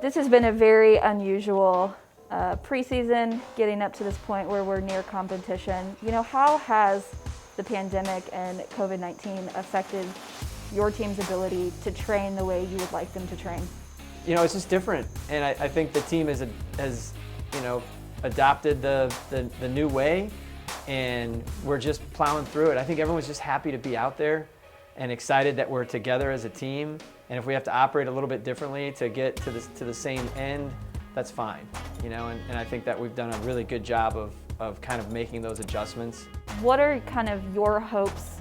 This has been a very unusual preseason, getting up to this point where we're near competition. You know, how has the pandemic and COVID-19 affected your team's ability to train the way you would like them to train? You know, it's just different, and I think the team has adopted the new way, and we're just plowing through it. I think everyone's just happy to be out there and excited that we're together as a team. And if we have to operate a little bit differently to get to the same end, that's fine. You know, and I think that we've done a really good job of kind of making those adjustments. What are kind of your hopes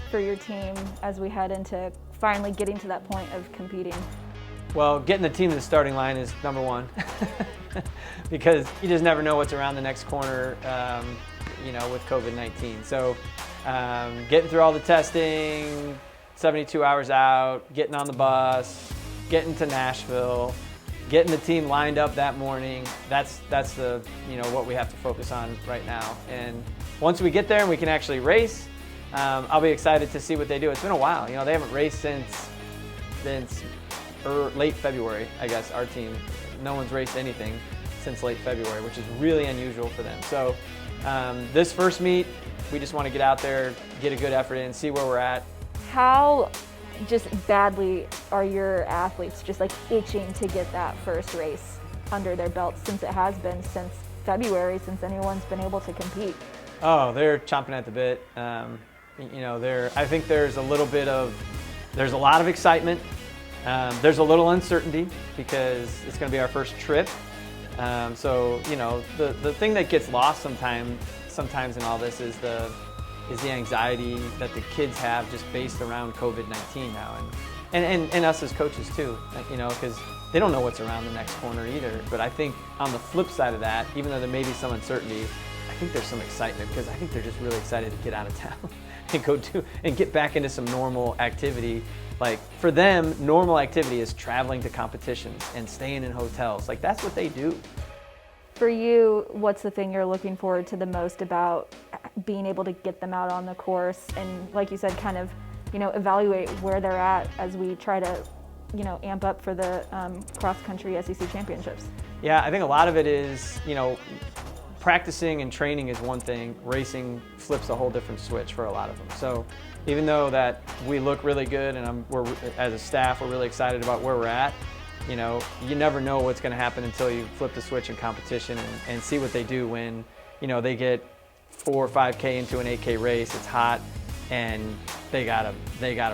for your team as we head into finally getting to that point of competing? Well, getting the team to the starting line is number one, because you just never know what's around the next corner, you know, with COVID-19. So getting through all the testing, 72 hours out, getting on the bus, getting to Nashville, getting the team lined up that morning, that's the, you know, what we have to focus on right now. And once we get there and we can actually race, I'll be excited to see what they do. It's been a while, you know, they haven't raced since late February, I guess, our team. No one's raced anything since late February, which is really unusual for them. So this first meet, we just want to get out there, get a good effort in, see where we're at. How just badly are your athletes just like itching to get that first race under their belts, since it has been since February, since anyone's been able to compete? Oh, they're chomping at the bit. You know, I think there's a lot of excitement. There's a little uncertainty because it's going to be our first trip. So, you know, the thing that gets lost sometimes in all this is the anxiety that the kids have just based around COVID-19 now, and us as coaches too, you know, because they don't know what's around the next corner either. But I think on the flip side of that, even though there may be some uncertainty, I think there's some excitement, because I think they're just really excited to get out of town and get back into some normal activity. Like, for them, normal activity is traveling to competitions and staying in hotels. Like, that's what they do. For you, what's the thing you're looking forward to the most about being able to get them out on the course and, like you said, kind of, you know, evaluate where they're at as we try to, you know, amp up for the cross-country SEC championships? Yeah, I think a lot of it is, you know, practicing and training is one thing. Racing flips a whole different switch for a lot of them. So even though that we look really good and as a staff, we're really excited about where we're at, you know, you never know what's going to happen until you flip the switch in competition and see what they do when, you know, they get 4 or 5K into an 8K race. It's hot, and they gotta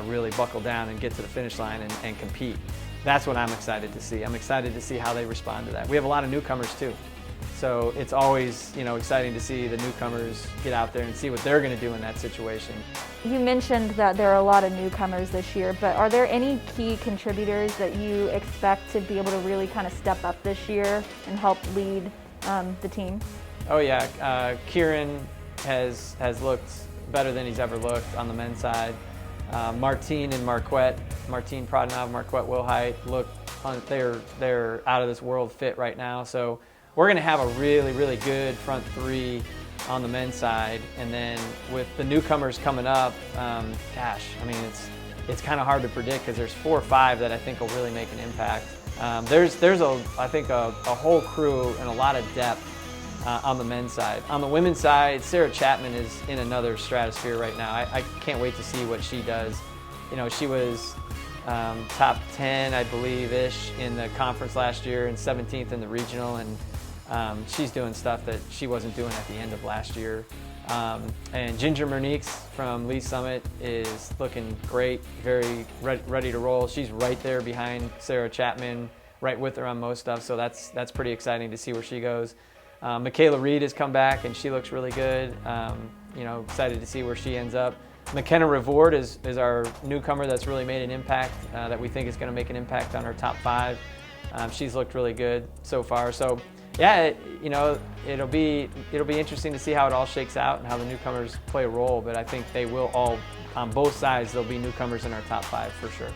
really buckle down and get to the finish line and compete. That's what I'm excited to see. I'm excited to see how they respond to that. We have a lot of newcomers too, so it's always, you know, exciting to see the newcomers get out there and see what they're going to do in that situation. You mentioned that there are a lot of newcomers this year, but are there any key contributors that you expect to be able to really kind of step up this year and help lead the team? Oh yeah, Kieran has looked better than he's ever looked on the men's side. Martine and Marquette, Martine Prodnov, Marquette Wilhite, they're out of this world fit right now. So we're going to have a really, really good front three on the men's side, and then with the newcomers coming up, gosh, I mean, it's kind of hard to predict, because there's 4 or 5 that I think will really make an impact. There's I think a whole crew and a lot of depth on the men's side. On the women's side, Sarah Chapman is in another stratosphere right now. I can't wait to see what she does. You know, she was top 10, I believe-ish in the conference last year and 17th in the regional, and she's doing stuff that she wasn't doing at the end of last year. And Ginger Merniques from Lee Summit is looking great, very ready to roll. She's right there behind Sarah Chapman, right with her on most stuff, so that's pretty exciting to see where she goes. Michaela Reed has come back, and she looks really good. You know, excited to see where she ends up. McKenna Revord is our newcomer that's really made an impact, that we think is going to make an impact on our top 5. She's looked really good so far. So yeah, you know, it'll be interesting to see how it all shakes out and how the newcomers play a role. But I think they will all, on both sides, there'll be newcomers in our top 5 for sure.